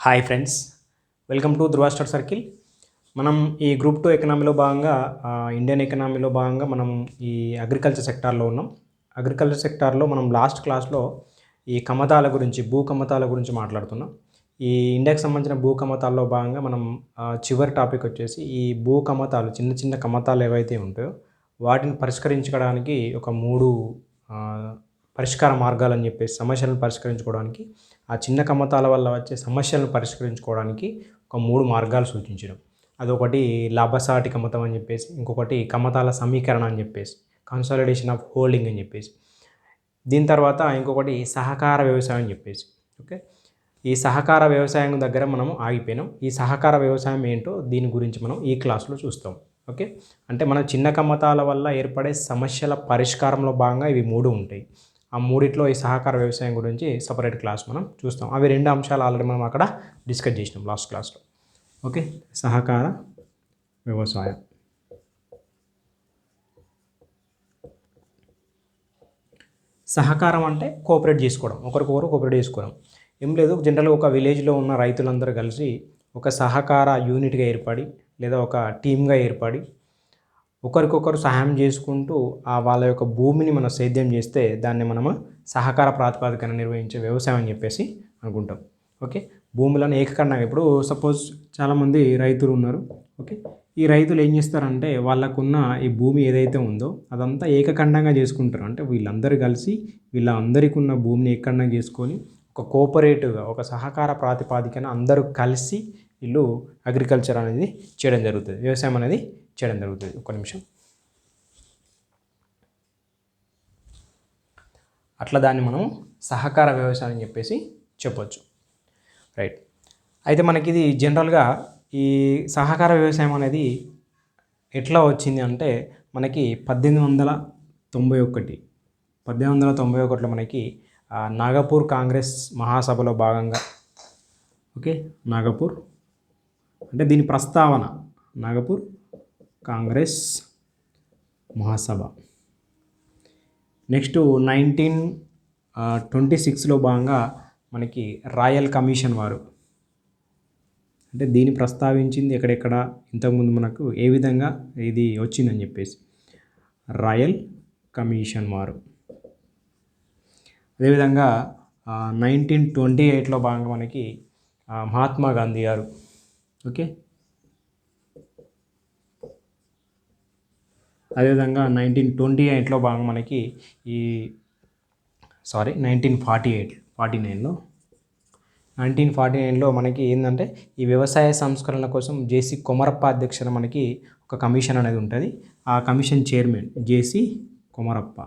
Hi friends, welcome to Dhruva star circle. మనం ఈ group 2 ఎకనామీలో భాగంగా ఇండియన్ ఎకనామీలో భాగంగా మనం ఈ అగ్రికల్చర్ సెక్టార్లో ఉన్నాం. అగ్రికల్చర్ సెక్టార్లో మనం లాస్ట్ క్లాస్లో ఈ కమతాల గురించి, భూ కమతాల గురించి మాట్లాడుతున్నాం. ఈ ఇండియాకి సంబంధించిన భూ కమతాల్లో భాగంగా మనం చివరి టాపిక్ వచ్చేసి ఈ భూ కమతాలు, చిన్న చిన్న కమతాలు ఏవైతే ఉంటాయో వాటిని పరిష్కరించడానికి ఒక 3 పరిష్కార మార్గాలని చెప్పేసి, సమస్యలను పరిష్కరించుకోవడానికి, ఆ చిన్న కమతాల వల్ల వచ్చే సమస్యలను పరిష్కరించుకోవడానికి ఒక 3 మార్గాలు సూచించడం. అదొకటి లాభసాటి కమతం అని చెప్పేసి, ఇంకొకటి కమతాల సమీకరణ అని చెప్పేసి, కన్సాలిడేషన్ ఆఫ్ హోల్డింగ్ అని చెప్పేసి, దీని తర్వాత ఇంకొకటి సహకార వ్యవసాయం అని చెప్పేసి. ఓకే, ఈ సహకార వ్యవసాయం దగ్గర మనం ఆగిపోయినాం. ఈ సహకార వ్యవసాయం ఏంటో దీని గురించి మనం ఈ క్లాస్లో చూస్తాం. ఓకే, అంటే మన చిన్న కమతాల వల్ల ఏర్పడే సమస్యల పరిష్కారంలో భాగంగా ఇవి 3 ఉంటాయి. ఆ మూడిట్లో ఈ సహకార వ్యవసాయం గురించి సపరేట్ క్లాస్ మనం చూస్తాం. అవి 2 అంశాలు ఆల్రెడీ మనం అక్కడ డిస్కస్ చేసినాం లాస్ట్ క్లాస్లో. ఓకే, సహకార వ్యవసాయం. సహకారం అంటే కోఆపరేట్ చేసుకోవడం, ఒకరికొకరు కోఆపరేట్ చేసుకోవడం. ఏం లేదు, జనరల్గా ఒక విలేజ్లో ఉన్న రైతులందరూ కలిసి ఒక సహకార యూనిట్గా ఏర్పడి లేదా ఒక టీమ్గా ఏర్పడి ఒకరికొకరు సహాయం చేసుకుంటూ వాళ్ళ యొక్క భూమిని మనం సేద్యం చేస్తే దాన్ని మనము సహకార ప్రాతిపదికన నిర్వహించే వ్యవసాయం అని చెప్పేసి అనుకుంటాం. ఓకే, భూములను ఏకఖండంగా, ఇప్పుడు సపోజ్ చాలామంది రైతులు ఉన్నారు. ఓకే, ఈ రైతులు ఏం చేస్తారంటే వాళ్ళకున్న ఈ భూమి ఏదైతే ఉందో అదంతా ఏకఖండంగా చేసుకుంటారు. అంటే వీళ్ళందరూ కలిసి వీళ్ళందరికీ ఉన్న భూమిని ఏకఖండంగా చేసుకొని ఒక కోఆపరేటివ్గా, ఒక సహకార ప్రాతిపదికన అందరూ కలిసి వీళ్ళు అగ్రికల్చర్ అనేది చేయడం జరుగుతుంది, వ్యవసాయం అనేది చేయడం జరుగుతుంది. ఒక నిమిషం. అట్లా దాన్ని మనం సహకార వ్యవసాయం అని చెప్పేసి చెప్పొచ్చు. రైట్. అయితే మనకి ఇది జనరల్గా ఈ సహకార వ్యవసాయం అనేది ఎట్లా వచ్చింది అంటే మనకి 1891లో మనకి నాగపూర్ కాంగ్రెస్ మహాసభలో భాగంగా, ఓకే, నాగపూర్ అంటే దీని ప్రస్తావన నాగపూర్ కాంగ్రెస్ మహాసభ. నెక్స్ట్ 1926లో భాగంగా మనకి రాయల్ కమిషన్ వారు, అంటే దీన్ని ప్రస్తావించింది ఎక్కడెక్కడ ఇంతకుముందు మనకు ఏ విధంగా ఇది వచ్చిందని చెప్పేసి రాయల్ కమిషన్ వారు. అదేవిధంగా 1928లో భాగంగా మనకి మహాత్మా గాంధీ గారు. ఓకే, అదేవిధంగా 1928లో భాగంగా మనకి 1949లో మనకి ఏంటంటే ఈ వ్యవసాయ సంస్కరణల కోసం జేసీ కొమరప్ప అధ్యక్షన మనకి ఒక కమిషన్ అనేది ఉంటుంది. ఆ కమిషన్ చైర్మన్ జేసీ కొమరప్ప.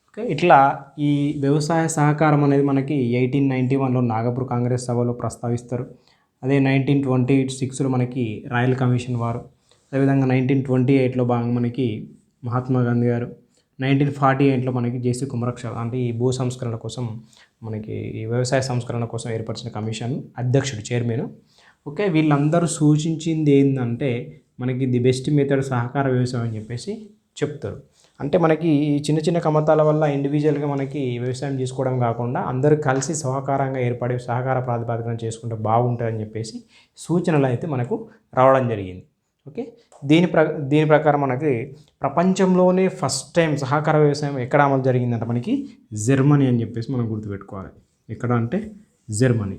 ఓకే, ఇట్లా ఈ వ్యవసాయ సహకారం అనేది మనకి 1891లో నాగపూర్ కాంగ్రెస్ సభలో ప్రస్తావిస్తారు. అదే 1926లో మనకి రాయల్ కమిషన్ వారు, అదేవిధంగా 1928లో భాగంగా మనకి మహాత్మా గాంధీ గారు, 1948లో మనకి జేసీ కుమరక్ష, అంటే ఈ భూ సంస్కరణ కోసం మనకి ఈ వ్యవసాయ సంస్కరణ కోసం ఏర్పరిచిన కమిషన్ అధ్యక్షుడు, చైర్మన్. ఓకే, వీళ్ళందరూ సూచించింది ఏంటంటే మనకి ది బెస్ట్ మెథడ్ సహకార వ్యవసాయం అని చెప్పేసి చెప్తారు. అంటే మనకి ఈ చిన్న చిన్న కమతాల వల్ల ఇండివిజువల్గా మనకి వ్యవసాయం చేసుకోవడం కాకుండా అందరూ కలిసి సహకారంగా ఏర్పడి సహకార ప్రాతిపదికన చేసుకుంటే బాగుంటుందని చెప్పేసి సూచనలు అయితే మనకు రావడం జరిగింది. ఓకే, దీని ప్రకారం మనకి ప్రపంచంలోనే ఫస్ట్ టైం సహకార వ్యవసాయం ఎక్కడ అమలు జరిగిందంటే మనకి జర్మనీ అని చెప్పేసి మనం గుర్తుపెట్టుకోవాలి. ఎక్కడ అంటే జర్మనీ,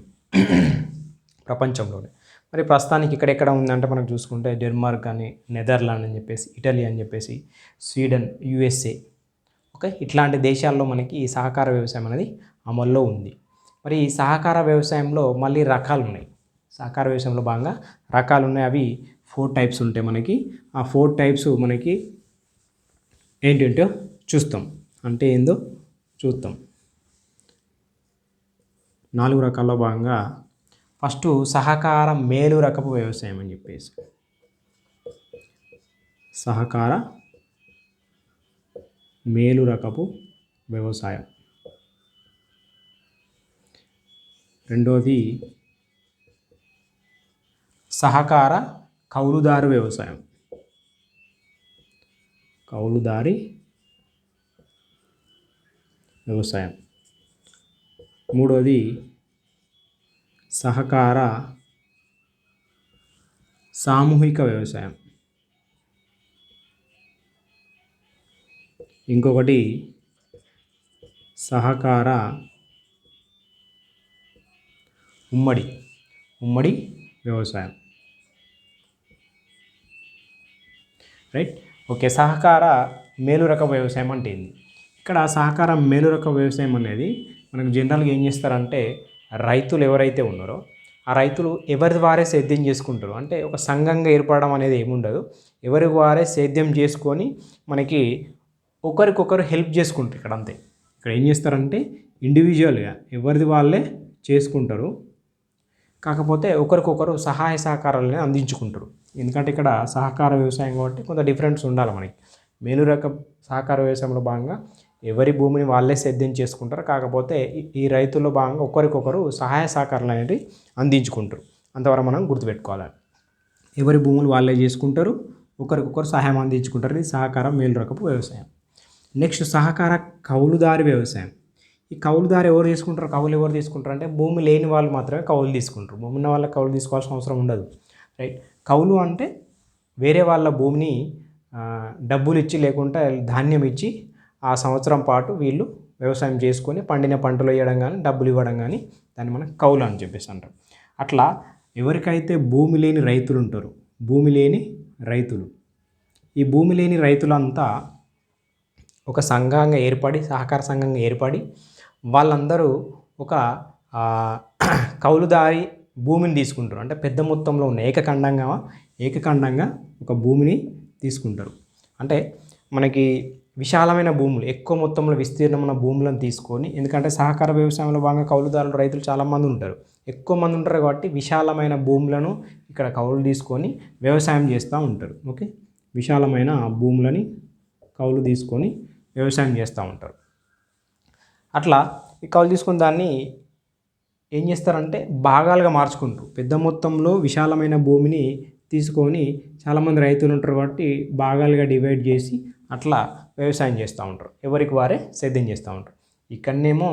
ప్రపంచంలోనే. మరి ప్రస్తుతానికి ఇక్కడెక్కడ ఉందంటే మనం చూసుకుంటే డెన్మార్క్ అని, నెదర్లాండ్ అని చెప్పేసి, ఇటలీ అని చెప్పేసి, స్వీడన్, యుఎస్ఏ. ఓకే, ఇట్లాంటి దేశాల్లో మనకి ఈ సహకార వ్యవసాయం అనేది అమల్లో ఉంది. మరి ఈ సహకార వ్యవసాయంలో మళ్ళీ రకాలు ఉన్నాయి. సహకార వ్యవసాయంలో భాగంగా రకాలు ఉన్నాయి. అవి 4 టైప్స్ ఉంటాయి మనకి. ఆ 4 టైప్స్ మనకి ఏంటంటే చూస్తాం, అంటే ఏందో చూద్దాం. 4 రకాల్లో భాగంగా ఫస్ట్ సహకార మేలు రకపు వ్యవసాయం అని చెప్పేసి, సహకార మేలు రకపు వ్యవసాయం. రెండోది సహకార కౌలుదారు వ్యవసాయం, కౌలుదారి వ్యవసాయం. మూడోది సహకార సామూహిక వ్యవసాయం, ఇంకొకటి సహకార ఉమ్మడి వ్యవసాయం. రైట్. ఓకే. సహకార మేలురక వ్యవసాయం అంటే ఏంది? ఇక్కడ సహకార మేలురక వ్యవసాయం అనేది మనకు జనరల్గా ఏం చేస్తారంటే రైతులు ఎవరైతే ఉన్నారో ఆ రైతులు ఎవరి వారే సేద్యం చేసుకుంటారు. అంటే ఒక సంఘంగా ఏర్పడడం అనేది ఏముండదు. ఎవరి వారే సేద్యం చేసుకొని మనకి ఒకరికొకరు హెల్ప్ చేసుకుంటారు ఇక్కడ అంతే. ఇక్కడ ఏం చేస్తారంటే ఇండివిజువల్గా ఎవరిది వాళ్ళే చేసుకుంటారు, కాకపోతే ఒకరికొకరు సహాయ సహకారాలని అందించుకుంటారు. ఎందుకంటే ఇక్కడ సహకార వ్యవసాయం కాబట్టి కొంత డిఫరెన్స్ ఉండాలి మనకి. మేలురక సహకార వ్యవసాయంలో భాగంగా ఎవరి భూమిని వాళ్ళే సేద్యం చేసుకుంటారు, కాకపోతే ఈ రైతుల్లో భాగంగా ఒకరికొకరు సహాయ సహకారాలు అనేవి అందించుకుంటారు. అంతవరకు మనం గుర్తుపెట్టుకోవాలి. ఎవరి భూములు వాళ్ళే చేసుకుంటారు, ఒకరికొకరు సహాయం అందించుకుంటారు. ఇది సహకార మేలురకపు వ్యవసాయం. నెక్స్ట్ సహకార కౌలుదారి వ్యవసాయం. ఈ కౌలుదారు ఎవరు తీసుకుంటారు? కౌలు ఎవరు తీసుకుంటారు అంటే భూమి లేని వాళ్ళు మాత్రమే కౌలు తీసుకుంటారు. భూమి ఉన్న వాళ్ళకి కౌలు తీసుకోవాల్సిన అవసరం ఉండదు. రైట్. కౌలు అంటే వేరే వాళ్ళ భూమిని డబ్బులు ఇచ్చి లేకుంటే ధాన్యం ఇచ్చి ఆ సంవత్సరం పాటు వీళ్ళు వ్యవసాయం చేసుకొని పండిన పంటలు వేయడం కానీ డబ్బులు ఇవ్వడం కానీ దాన్ని మనం కౌలు అని చెప్పేసి అంటాం. అట్లా ఎవరికైతే భూమి లేని రైతులు ఉంటారు, భూమి లేని రైతులు, ఈ భూమి లేని రైతులంతా ఒక సంఘంగా ఏర్పడి సహకార సంఘంగా ఏర్పడి వాళ్ళందరూ ఒక కౌలుదారి భూమిని తీసుకుంటారు. అంటే పెద్ద మొత్తంలో ఉన్న ఏకఖండంగా ఒక భూమిని తీసుకుంటారు. అంటే మనకి విశాలమైన భూములు, ఎక్కువ మొత్తంలో విస్తీర్ణమైన భూములను తీసుకొని, ఎందుకంటే సహకార వ్యవసాయంలో భాగంగా కౌలుదారులు రైతులు చాలామంది ఉంటారు, ఎక్కువ మంది ఉంటారు కాబట్టి విశాలమైన భూములను ఇక్కడ కౌలు తీసుకొని వ్యవసాయం చేస్తూ ఉంటారు. ఓకే. విశాలమైన భూములని కౌలు తీసుకొని వ్యవసాయం చేస్తూ ఉంటారు. అట్లా ఈ కౌలు తీసుకుని దాన్ని ఏం చేస్తారంటే భాగాలుగా మార్చుకుంటారు. పెద్ద మొత్తంలో విశాలమైన భూమిని తీసుకొని చాలామంది రైతులు ఉంటారు కాబట్టి భాగాలుగా డివైడ్ చేసి అట్లా వ్యవసాయం చేస్తూ ఉంటారు. ఎవరికి వారే సేద్యం చేస్తూ ఉంటారు. ఇక్కడనేమో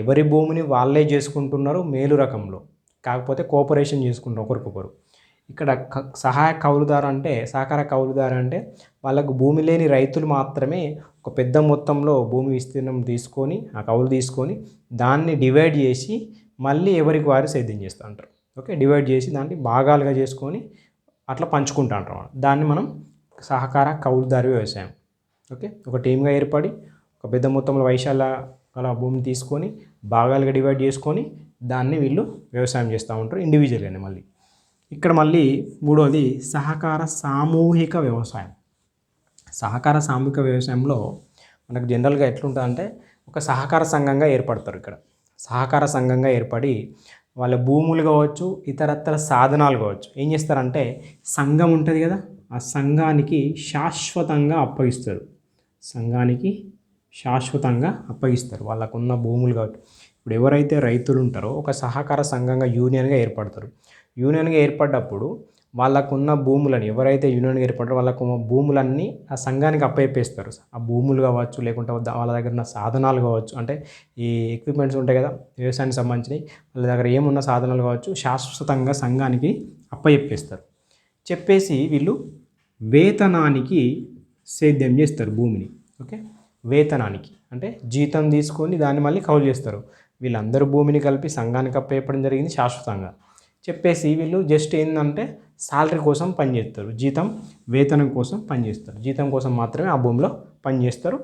ఎవరి భూమిని వాళ్ళే చేసుకుంటున్నారు మేలు రకంలో, కాకపోతే కోఆపరేషన్ చేసుకుంటారు ఒకరికొకరు. ఇక్కడ సహాయ కౌలుదారు అంటే సహకార కౌలుదారు అంటే వాళ్ళకు భూమి లేని రైతులు మాత్రమే ఒక పెద్ద మొత్తంలో భూమి విస్తీర్ణం తీసుకొని ఆ కౌలు తీసుకొని దాన్ని డివైడ్ చేసి మళ్ళీ ఎవరికి వారు సేద్యం చేస్తూ ఉంటారు. ఓకే. డివైడ్ చేసి దాన్ని భాగాలుగా చేసుకొని అట్లా పంచుకుంటూ ఉంటారు. దాన్ని మనం సహకార కౌలుదారు వ్యవసాయం. ఓకే. ఒక టీమ్గా ఏర్పడి ఒక పెద్ద మొత్తంలో వైశాల్య గల భూమిని తీసుకొని భాగాలుగా డివైడ్ చేసుకొని దాన్ని వీళ్ళు వ్యవసాయం చేస్తూ ఉంటారు ఇండివిజువల్గానే. మళ్ళీ ఇక్కడ మళ్ళీ మూడోది సహకార సామూహిక వ్యవసాయం. సహకార సామూహిక వ్యవసాయంలో మనకు జనరల్గా ఎట్లుంటుందంటే ఒక సహకార సంఘంగా ఏర్పడతారు. ఇక్కడ సహకార సంఘంగా ఏర్పడి వాళ్ళ భూములు కావచ్చు, ఇతరత్ర సాధనాలు కావచ్చు, ఏం చేస్తారంటే సంఘం ఉంటుంది కదా, ఆ సంఘానికి శాశ్వతంగా అప్పగిస్తారు. వాళ్ళకున్న భూములు కాబట్టి. ఇప్పుడు ఎవరైతే రైతులు ఉంటారో ఒక సహకార సంఘంగా యూనియన్గా ఏర్పడతారు. యూనియన్గా ఏర్పడ్డప్పుడు వాళ్ళకున్న భూములని ఎవరైతే యూనియన్గా ఏర్పడారో వాళ్ళకు భూములన్నీ ఆ సంఘానికి అప్పయిపేస్తారు. ఆ భూములు కావచ్చు, లేకుంటే వాళ్ళ దగ్గర ఉన్న సాధనాలు కావచ్చు, అంటే ఈ ఎక్విప్మెంట్స్ ఉంటాయి కదా వ్యవసాయానికి సంబంధించినవి, వాళ్ళ దగ్గర ఏమున్న సాధనాలు కావచ్చు శాశ్వతంగా సంఘానికి అప్పయిపేస్తారు. చెప్పేసి వీళ్ళు వేతనానికి సేద్యం చేస్తారు భూమిని. ఓకే. వేతనానికి అంటే జీతం తీసుకొని దాన్ని మళ్ళీ కౌలు చేస్తారు. వీళ్ళందరూ భూమిని కలిపి సంఘానికి అప్పయిపడం జరిగింది శాశ్వతంగా. చెప్పేసి వీళ్ళు జస్ట్ ఏంటంటే శాలరీ కోసం పనిచేస్తారు, వేతనం కోసం పనిచేస్తారు, జీతం కోసం మాత్రమే ఆ భూమిలో పనిచేస్తారు.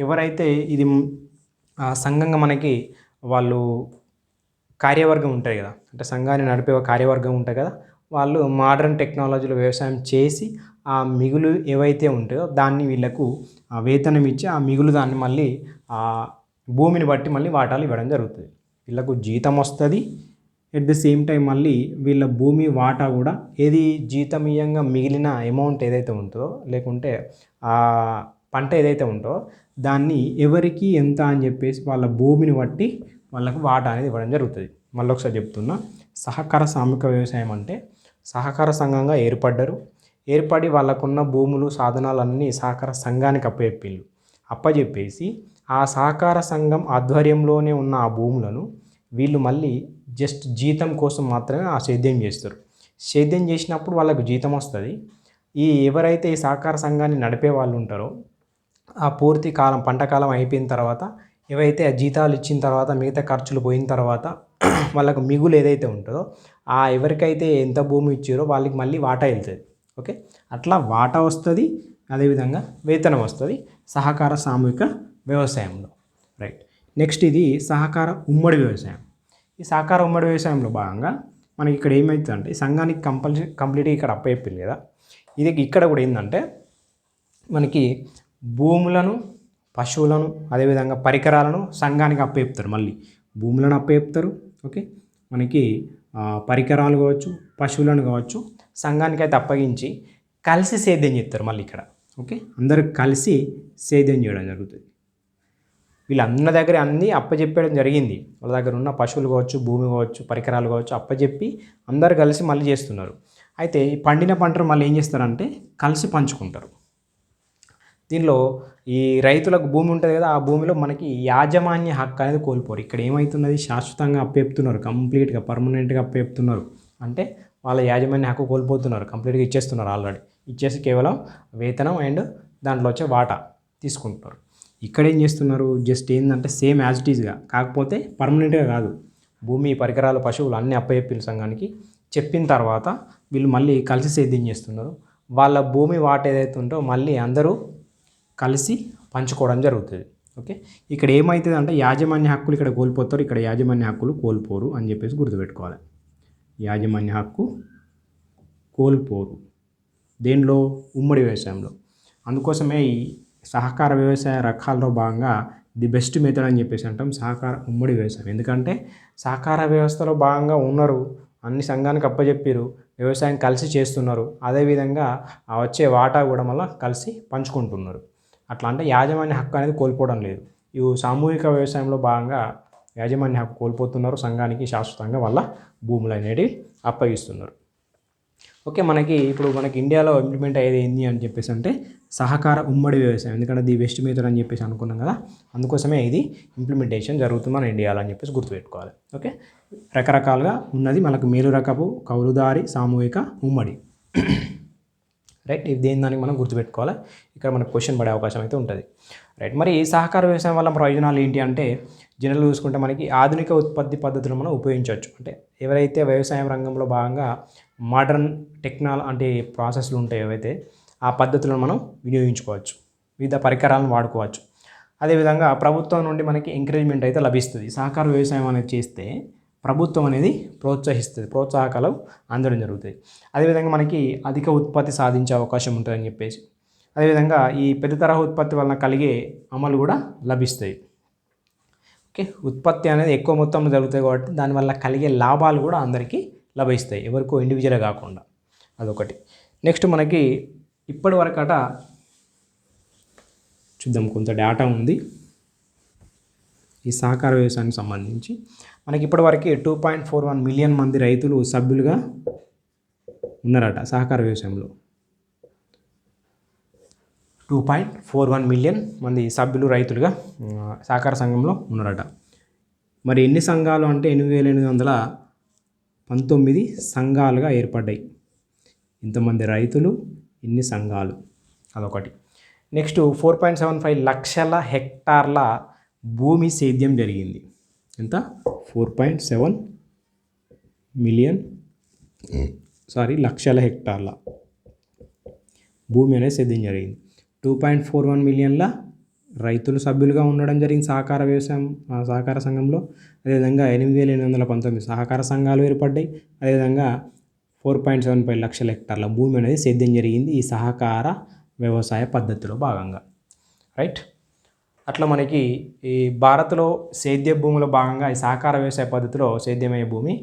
ఎవరైతే ఇది సంఘంగా మనకి వాళ్ళు కార్యవర్గం ఉంటాయి కదా, అంటే సంఘాన్ని నడిపే కార్యవర్గం ఉంటాయి కదా, వాళ్ళు మోడర్న్ టెక్నాలజీలో వ్యవసాయం చేసి ఆ మిగులు ఏవైతే ఉంటాయో దాన్ని వీళ్ళకు వేతనం ఇచ్చి ఆ మిగులు దాన్ని మళ్ళీ ఆ భూమిని బట్టి మళ్ళీ వాటాలు ఇవ్వడం జరుగుతుంది. వీళ్ళకు జీతం వస్తుంది, ఎట్ ద సేమ్ టైం మళ్ళీ వీళ్ళ భూమి వాటా కూడా ఏది జీతమీయంగా మిగిలిన అమౌంట్ ఏదైతే ఉంటుందో లేకుంటే ఆ పంట ఏదైతే ఉంటుందో దాన్ని ఎవరికి ఎంత అని చెప్పేసి వాళ్ళ భూమిని బట్టి వాళ్ళకు వాటా అనేది ఇవ్వడం జరుగుతుంది. మళ్ళీ ఒకసారి చెప్తున్నా, సహకార సామూహిక వ్యవసాయం అంటే సహకార సంఘంగా ఏర్పడి వాళ్ళకున్న భూములు సాధనాలన్నీ సహకార సంఘానికి అప్పచెప్పేసి ఆ సహకార సంఘం ఆధ్వర్యంలోనే ఉన్న ఆ భూములను వీళ్ళు మళ్ళీ జస్ట్ జీతం కోసం మాత్రమే ఆ సేద్యం చేస్తారు. సేద్యం చేసినప్పుడు వాళ్ళకు జీతం వస్తుంది. ఎవరైతే ఈ సహకార సంఘాన్ని నడిపే వాళ్ళు ఉంటారో ఆ పూర్తి కాలం పంట కాలం అయిపోయిన తర్వాత ఏవైతే ఆ జీతాలు ఇచ్చిన తర్వాత మిగతా ఖర్చులు పోయిన తర్వాత వాళ్ళకు మిగులు ఏదైతే ఉంటుందో ఎవరికైతే ఎంత భూమి ఇచ్చారో వాళ్ళకి మళ్ళీ వాటా వెళ్తుంది. ఓకే, అట్లా వాటా వస్తుంది. అదేవిధంగా వేతనం వస్తుంది సహకార సామూహిక వ్యవసాయంలో. రైట్, నెక్స్ట్ ఇది సహకార ఉమ్మడి వ్యవసాయం. ఈ సహకార ఉమ్మడి వ్యవసాయంలో భాగంగా మనకి ఇక్కడ ఏమవుతుందంటే సంఘానికి కంప్లీట్గా ఇక్కడ అప్పచెప్పింది కదా, ఇది ఇక్కడ కూడా ఏంటంటే మనకి భూములను, పశువులను, అదేవిధంగా పరికరాలను సంఘానికి అప్పచెప్తారు. మళ్ళీ భూములను అప్పచెప్తారు. ఓకే, మనకి పరికరాలు కావచ్చు, పశువులను కావచ్చు సంఘానికి అయితే అప్పగించి కలిసి సేద్యం చేస్తారు మళ్ళీ ఇక్కడ. ఓకే, అందరూ కలిసి సేద్యం చేయడం జరుగుతుంది. వీళ్ళందరి దగ్గర అన్నీ అప్పచెప్పడం జరిగింది. వాళ్ళ దగ్గర ఉన్న పశువులు కావచ్చు, భూమి కావచ్చు, పరికరాలు కావచ్చు అప్పచెప్పి అందరు కలిసి మళ్ళీ చేస్తున్నారు. అయితే ఈ పండిన పంటను మళ్ళీ ఏం చేస్తారంటే కలిసి పంచుకుంటారు. దీనిలో ఈ రైతులకు భూమి ఉంటుంది కదా, ఆ భూమిలో మనకి యాజమాన్య హక్కు అనేది కోల్పోరు. ఇక్కడ ఏమవుతున్నది, శాశ్వతంగా అప్పచెప్తున్నారు, కంప్లీట్గా పర్మనెంట్గా అప్పచెప్తున్నారు. అంటే వాళ్ళ యాజమాన్య హక్కు కోల్పోతున్నారు, కంప్లీట్గా ఇచ్చేస్తున్నారు. ఆల్రెడీ ఇచ్చేసి కేవలం వేతనం అండ్ దాంట్లో వచ్చే వాటా తీసుకుంటున్నారు. ఇక్కడ ఏం చేస్తున్నారు, జస్ట్ ఏంటంటే సేమ్ యాజ్ ఇట్ ఈజ్గా, కాకపోతే పర్మనెంట్గా కాదు. భూమి, పరికరాలు, పశువులు అన్నీ అప్పచెప్పిన సంఘానికి చెప్పిన తర్వాత వీళ్ళు మళ్ళీ కలిసి సేద్యం చేస్తున్నారు. వాళ్ళ భూమి వాటా ఏదైతే ఉందో మళ్ళీ అందరూ కలిసి పంచుకోవడం జరుగుతుంది. ఓకే, ఇక్కడ ఏమవుతుంది అంటే యాజమాన్య హక్కులు ఇక్కడ కోల్పోతారు, ఇక్కడ యాజమాన్య హక్కులు కోల్పోరు అని చెప్పేసి గుర్తుపెట్టుకోవాలి. యాజమాన్య హక్కు కోల్పోరు దేనిలో, ఉమ్మడి వ్యవసాయంలో. అందుకోసమే ఈ సహకార వ్యవసాయ రకాల్లో భాగంగా ది బెస్ట్ మెథడ్ అని చెప్పేసి అంటాం సహకార ఉమ్మడి వ్యవసాయం. ఎందుకంటే సహకార వ్యవస్థలో భాగంగా ఉన్నారు, అన్ని సంఘానికి అప్పచెప్పారు, వ్యవసాయం కలిసి చేస్తున్నారు. అదేవిధంగా వచ్చే వాటా కూడా మళ్ళీ కలిసి పంచుకుంటున్నారు. అట్లా అంటే యాజమాన్య హక్కు అనేది కోల్పోవడం లేదు. ఇవి సామూహిక వ్యవసాయంలో భాగంగా యాజమాన్య హక్కు కోల్పోతున్నారు, సంఘానికి శాశ్వతంగా వాళ్ళ భూములు అనేవి అప్పగిస్తున్నారు. ఓకే, మనకి ఇండియాలో ఇంప్లిమెంట్ అయ్యేది ఏంటి అని చెప్పేసి అంటే సహకార ఉమ్మడి వ్యవసాయం. ఎందుకంటే ది బెస్ట్ మెథడ్ అని చెప్పేసి అనుకున్నాం కదా, అందుకోసమే ఇది ఇంప్లిమెంటేషన్ జరుగుతుంది మన ఇండియాలో అని చెప్పేసి గుర్తుపెట్టుకోవాలి. ఓకే, రకరకాలుగా ఉన్నది మనకు మేలు రకపు, కౌలుదారి, సామూహిక, ఉమ్మడి. రైట్, ఇది దేని దానికి మనం గుర్తుపెట్టుకోవాలి. ఇక్కడ మనకు క్వశ్చన్ పడే అవకాశం అయితే ఉంటుంది. రైట్, మరి సహకార వ్యవసాయం వల్ల ప్రయోజనాలు ఏంటి అంటే జనరల్ చూసుకుంటే మనకి ఆధునిక ఉత్పత్తి పద్ధతులను మనం ఉపయోగించవచ్చు. అంటే ఎవరైతే వ్యవసాయం రంగంలో భాగంగా మోడర్న్ అంటే ప్రాసెస్లు ఉంటాయి ఏవైతే ఆ పద్ధతులను మనం వినియోగించుకోవచ్చు, వివిధ పరికరాలను వాడుకోవచ్చు. అదేవిధంగా ప్రభుత్వం నుండి మనకి ఎంకరేజ్మెంట్ అయితే లభిస్తుంది. సహకార వ్యవసాయం అనేది చేస్తే ప్రభుత్వం అనేది ప్రోత్సహిస్తుంది, ప్రోత్సాహకాలు అందడం జరుగుతుంది. అదేవిధంగా మనకి అధిక ఉత్పత్తి సాధించే అవకాశం ఉంటుందని చెప్పేసి, అదేవిధంగా ఈ పెద్ద తరహా ఉత్పత్తి వలన కలిగే అమలు కూడా లభిస్తాయి. ఓకే, ఉత్పత్తి అనేది ఎక్కువ మొత్తంలో జరుగుతాయి కాబట్టి దానివల్ల కలిగే లాభాలు కూడా అందరికీ లభిస్తాయి, ఎవరికో ఇండివిజువల్ కాకుండా. అదొకటి. నెక్స్ట్ మనకి ఇప్పటి వరకట చూద్దాం, కొంత డేటా ఉంది ఈ సహకార వ్యవసాయానికి సంబంధించి. మనకి ఇప్పటివరకు 2.41 మిలియన్ మంది రైతులు సభ్యులుగా ఉన్నారట సహకార వ్యవసాయంలో. 2.41 మిలియన్ మంది సభ్యులు రైతులుగా సహకార సంఘంలో ఉన్నారట. మరి ఎన్ని సంఘాలు అంటే 8,819 సంఘాలుగా ఏర్పడ్డాయి. ఇంతమంది రైతులు, ఇన్ని సంఘాలు, అదొకటి. నెక్స్ట్ 4.75 లక్షల హెక్టార్ల భూమి సేద్యం జరిగింది. ఎంత? 4.7 లక్షల హెక్టార్ల భూమి అనేది సేద్యం జరిగింది. 2.41 మిలియన్ల రైతులు సభ్యులుగా ఉండడం జరిగింది సహకార సంఘంలో. అదేవిధంగా 8,819 సహకార సంఘాలు ఏర్పడ్డాయి. అదేవిధంగా 4.75 లక్షల హెక్టార్ల భూమి అనేది సేద్యం జరిగింది ఈ సహకార వ్యవసాయ పద్ధతిలో భాగంగా. రైట్, అట్లా మనకి ఈ భారత్లో సేద్య భూమిలో భాగంగా ఈ సహకార వ్యవసాయ పద్ధతిలో సేద్యమయ్యే భూమి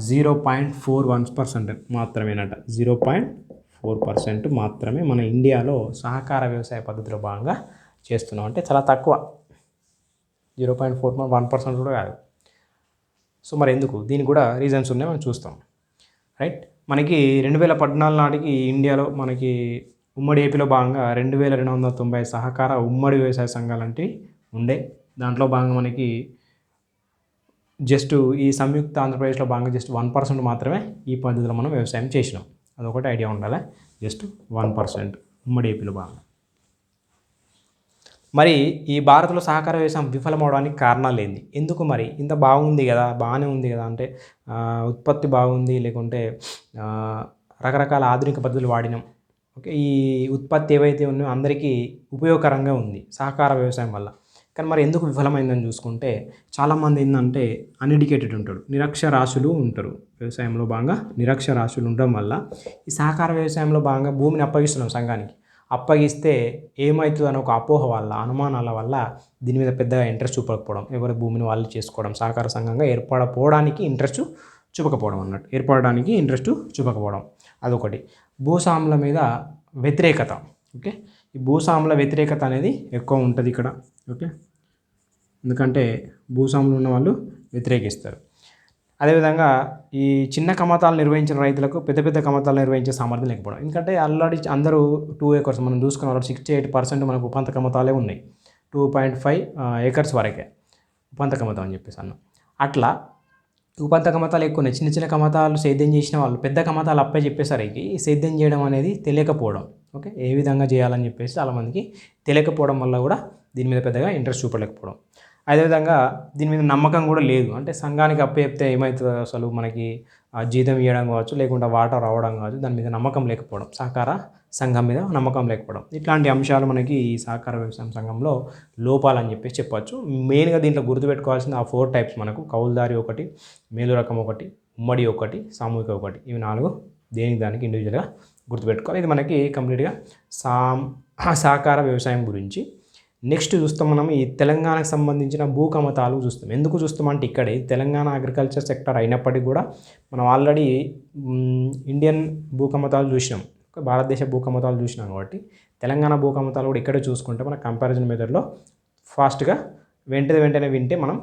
0.41% మాత్రమేనట. 0.4% మాత్రమే మన ఇండియాలో సహకార వ్యవసాయ పద్ధతిలో భాగంగా చేస్తున్నాం. అంటే చాలా తక్కువ, 0.41% కూడా కాదు. సో మరి ఎందుకు, దీనికి కూడా రీజన్స్ ఉన్నాయి, మనం చూస్తాం. రైట్, మనకి 2014 నాటికి ఇండియాలో మనకి ఉమ్మడి ఏపీలో భాగంగా 2,290 సహకార ఉమ్మడి వ్యవసాయ సంఘాలు అంటే ఉండే. దాంట్లో భాగంగా మనకి జస్ట్ ఈ సంయుక్త ఆంధ్రప్రదేశ్లో భాగంగా జస్ట్ 1% మాత్రమే ఈ పద్ధతిలో మనం వ్యవసాయం చేసినాం. అదొకటి ఐడియా ఉండాలి. జస్ట్ 1% ఉమ్మడి ఏపీలో భాగంగా. మరి ఈ భారత్లో సహకార వ్యవసాయం విఫలమవడానికి కారణాలు ఏంది? ఎందుకు మరి ఇంత బాగుంది కదా, బాగానే ఉంది కదా, అంటే ఉత్పత్తి బాగుంది, లేకుంటే రకరకాల ఆధునిక పద్ధతులు వాడినాం. ఓకే, ఈ ఉత్పత్తి ఏవైతే ఉన్నాయో అందరికీ ఉపయోగకరంగా ఉంది సహకార వ్యవసాయం వల్ల. కానీ మరి ఎందుకు విఫలమైందని చూసుకుంటే చాలామంది ఏంటంటే అన్ఎడ్యుకేటెడ్ ఉంటాడు, నిరక్షరాస్యులు ఉంటారు. వ్యవసాయంలో భాగంగా నిరక్షరాస్యులు ఉండడం వల్ల ఈ సహకార వ్యవసాయంలో భాగంగా భూమిని అప్పగిస్తున్నాం సంఘానికి. అప్పగిస్తే ఏమవుతుందని ఒక అపోహ వల్ల, అనుమానాల వల్ల దీని మీద పెద్దగా ఇంట్రెస్ట్ చూపకపోవడం, ఎవరి భూమిని వాళ్ళు చేసుకోవడం, సహకార సంఘంగా ఏర్పడపోవడానికి ఇంట్రెస్ట్ చూపకపోవడం అన్నట్టు, ఏర్పడడానికి ఇంట్రెస్ట్ చూపకపోవడం అదొకటి. భూస్వాముల మీద వ్యతిరేకత. ఓకే, ఈ భూస్వాముల వ్యతిరేకత అనేది ఎక్కువ ఉంటుంది ఇక్కడ. ఓకే, ఎందుకంటే భూస్వాములు ఉన్న వాళ్ళు వ్యతిరేకిస్తారు. అదేవిధంగా ఈ చిన్న కమతాలు నిర్వహించిన రైతులకు పెద్ద పెద్ద కమతాలు నిర్వహించే సామర్థ్యం లేకపోవడం. ఎందుకంటే ఆల్రెడీ అందరూ 2 acres మనం చూసుకున్న వాళ్ళు 68% మనకు ఉపాంత కమతాలే ఉన్నాయి. 2.5 acres వరకే ఉపాంత కమతం అని చెప్పేసి అన్నాం. అట్లా ఉపాంత కమతాలు ఎక్కువ ఉన్నాయి. చిన్న చిన్న కమతాలు సేద్యం చేసిన వాళ్ళు పెద్ద కమతాలు అప్పే చెప్పేసరికి ఈ సేద్యం చేయడం అనేది తెలియకపోవడం. ఓకే, ఏ విధంగా చేయాలని చెప్పేసి చాలామందికి తెలియకపోవడం వల్ల కూడా దీని మీద పెద్దగా ఇంట్రెస్ట్ చూపలేకపోవడం. అదేవిధంగా దీని మీద నమ్మకం కూడా లేదు. అంటే సంఘానికి అప్పచెప్తే ఏమవుతుందో అసలు మనకి జీతం ఇవ్వడం కావచ్చు, లేకుంటే వాటర్ రావడం కావచ్చు, దాని మీద నమ్మకం లేకపోవడం, సహకార సంఘం మీద నమ్మకం లేకపోవడం, ఇట్లాంటి అంశాలు మనకి ఈ సహకార వ్యవసాయం సంఘంలో లోపాలని చెప్పేసి చెప్పచ్చు. మెయిన్గా దీంట్లో గుర్తుపెట్టుకోవాల్సిన ఆ 4 types మనకు కౌలుదారి ఒకటి, మేలు రకం ఒకటి, ఉమ్మడి ఒకటి, సామూహిక ఒకటి, ఇవి 4 దేనికి దానికి ఇండివిజువల్గా గుర్తుపెట్టుకోవాలి. ఇది మనకి కంప్లీట్గా సహకార వ్యవసాయం గురించి. నెక్స్ట్ చూస్తాం మనం ఈ తెలంగాణకు సంబంధించిన భూకమతాలు చూస్తాం. ఎందుకు చూస్తామంటే ఇక్కడే తెలంగాణ అగ్రికల్చర్ సెక్టర్ అయినప్పటికీ కూడా మనం ఆల్రెడీ ఇండియన్ భూకమతాలు చూసినాం, భారతదేశ భూకమతాలు చూసినాం. కాబట్టి తెలంగాణ భూకమతాలు కూడా ఇక్కడే చూసుకుంటే మన కంపారిజన్ మెథడ్లో ఫాస్ట్గా వెంటనే వింటే మనం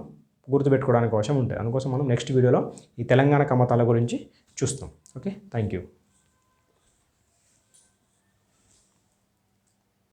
గుర్తుపెట్టుకోవడానికి అవసరం ఉంటుంది. అందుకోసం మనం నెక్స్ట్ వీడియోలో ఈ తెలంగాణ కమతాల గురించి చూస్తాం. Okay, thank you.